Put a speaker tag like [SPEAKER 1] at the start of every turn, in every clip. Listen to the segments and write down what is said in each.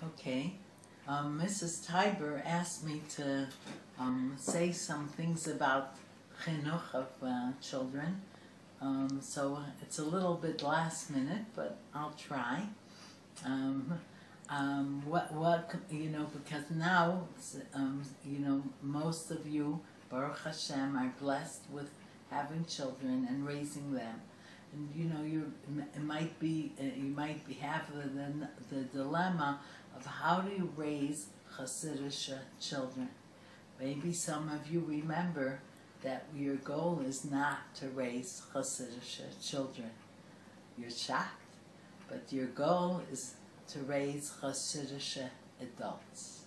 [SPEAKER 1] Okay. Mrs. Tiber asked me to say some things about chinuch of children. So it's a little bit last minute, but I'll try. Because now, most of you, Baruch Hashem, are blessed with having children and raising them. And you might have the dilemma of how do you raise Hasidic children. Maybe some of you remember that your goal is not to raise Hasidic children. You're shocked, but your goal is to raise Hasidic adults.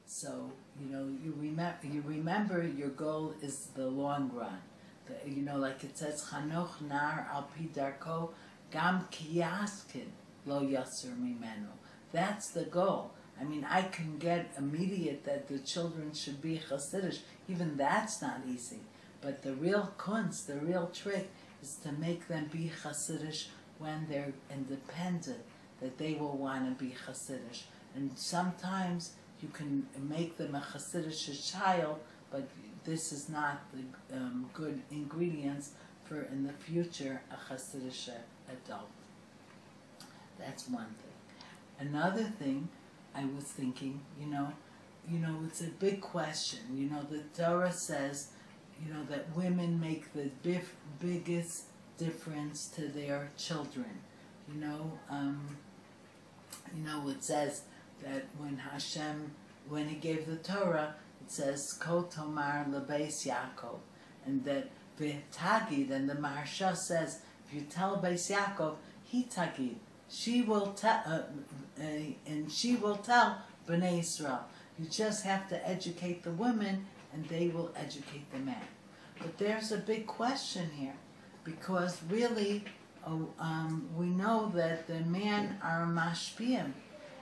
[SPEAKER 1] So you remember your goal is the long run. Like it says, Chanoch nar al pi darko gam ki yaskin lo yasser mimenu. That's the goal. I mean, I can get immediate that the children should be Hasidic. Even that's not easy. But the real kunst, the real trick, is to make them be Hasidic when they're independent, that they will want to be Hasidic. And sometimes you can make them a Hasidic child, but this is not the good ingredients for, in the future, a Hasidic adult. That's one thing. Another thing I was thinking, it's a big question. The Torah says, that women make the biggest difference to their children. It says that when He gave the Torah, it says, Ko Tomar Lebeis Yaakov, and that V'tagid, and the Maharsha says, if you tell Beis Yaakov, he tagid, she will tell, and she will tell Bnei Israel. You just have to educate the women, and they will educate the men. But there's a big question here, because really, we know that the men are mashpiyim,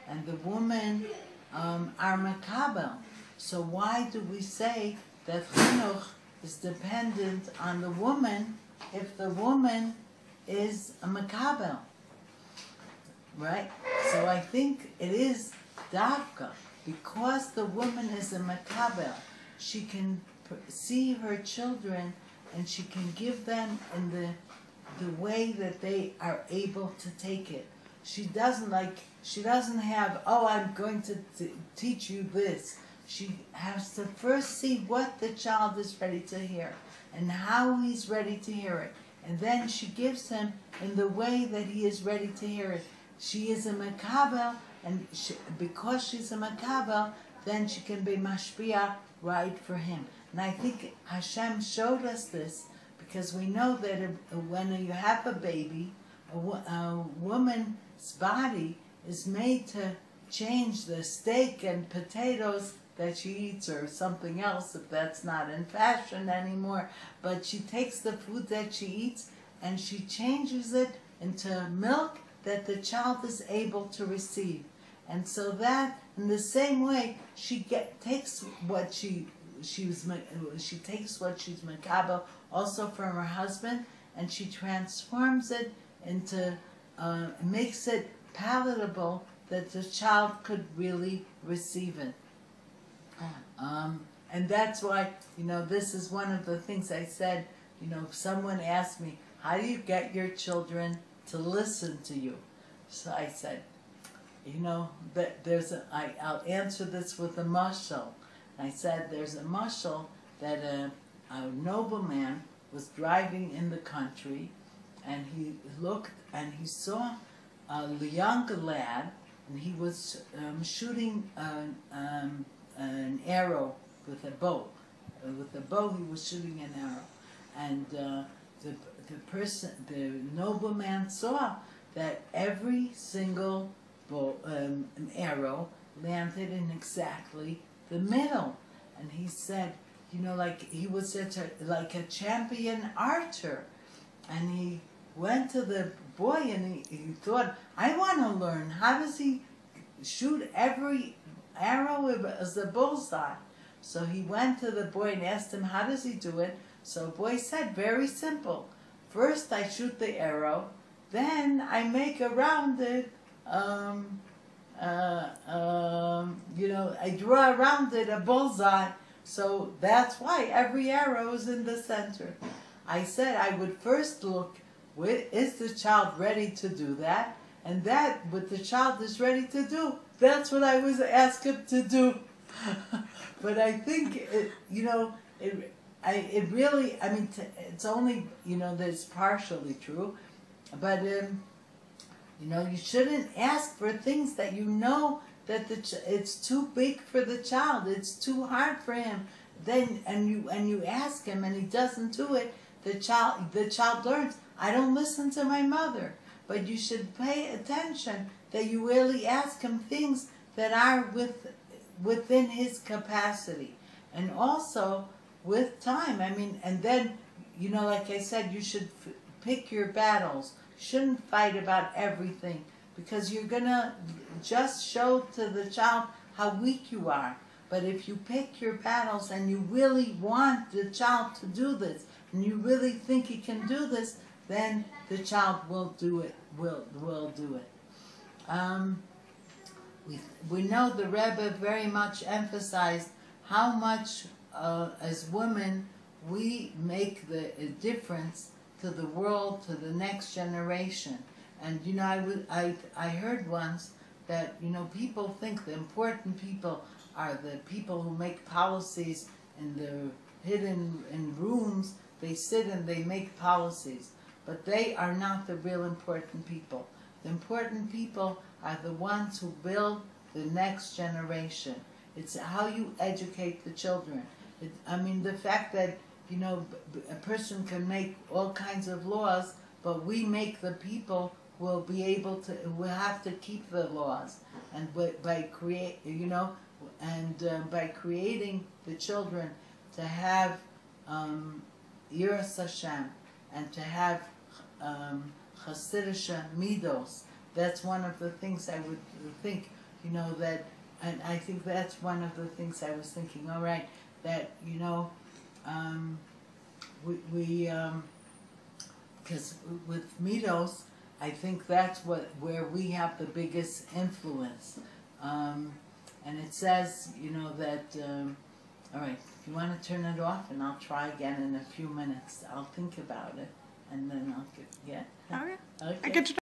[SPEAKER 1] and the women are makabel. So why do we say that chinuch is dependent on the woman if the woman is a makabel? Right? So I think it is davka. Because the woman is a makabel, she can see her children and she can give them in the way that they are able to take it. She doesn't have, oh, I'm going to teach you this. She has to first see what the child is ready to hear and how he's ready to hear it. And then she gives him in the way that he is ready to hear it. She is a makabel, and because she's a makabel, then she can be mashpia right for him. And I think Hashem showed us this because we know that when you have a baby, a woman's body is made to change the steak and potatoes that she eats, or something else if that's not in fashion anymore. But she takes the food that she eats and she changes it into milk that the child is able to receive. And so that, in the same way, she takes what she's makabel also from her husband, and she transforms it into, makes it palatable that the child could really receive it. And that's why, this is one of the things I said, if someone asked me, how do you get your children to listen to you? So I said, that I'll answer this with a mashal. I said, there's a mashal that a nobleman was driving in the country, and he looked and he saw a young lad, and he was shooting an arrow with a bow. With a bow, he was shooting an arrow, and the nobleman saw that every single arrow landed in exactly the middle, and he said, like he was like a champion archer, and he went to the boy and he thought, I want to learn, how does he shoot every arrow as a bullseye? So he went to the boy and asked him, how does he do it? So the boy said, very simple. First I shoot the arrow, then I make around it you know, I draw around it a bullseye. So that's why every arrow is in the center. I said I would first look, is the child ready to do that? And that, what the child is ready to do, that's what I was asked him to do. But I think, you know, it really, I mean, it's only, you know, that it's partially true. But, you know, you shouldn't ask for things that you know that it's too big for the child. It's too hard for him. Then, and you ask him and he doesn't do it, the child learns, I don't listen to my mother. But you should pay attention that you really ask him things that are within his capacity. And also, with time, I mean, and then, you know, like I said, you should pick your battles. You shouldn't fight about everything, because you're going to just show to the child how weak you are. But if you pick your battles and you really want the child to do this, and you really think he can do this, then the child will do it, will do it. We know the Rebbe very much emphasized how much, as women, we make the difference to the world, to the next generation. And, you know, I heard once that, you know, people think the important people are the people who make policies and they're hidden in rooms. They sit and they make policies. But they are not the real important people. The important people are the ones who build the next generation. It's how you educate the children. I mean, the fact that, you know, a person can make all kinds of laws, but we make the people who will be able to, will have to keep the laws. And by by creating the children to have Yiras Hashem and to have Chasidisha Midos. That's one of the things I would think, you know, that, and I think that's one of the things I was thinking, all right, that, you know, because with Midos, I think that's where we have the biggest influence. And it says, you know, that, all right, if you want to turn it off, and I'll try again in a few minutes. I'll think about it, and then I'll get, yeah?
[SPEAKER 2] Okay.
[SPEAKER 1] Okay.
[SPEAKER 2] I get you.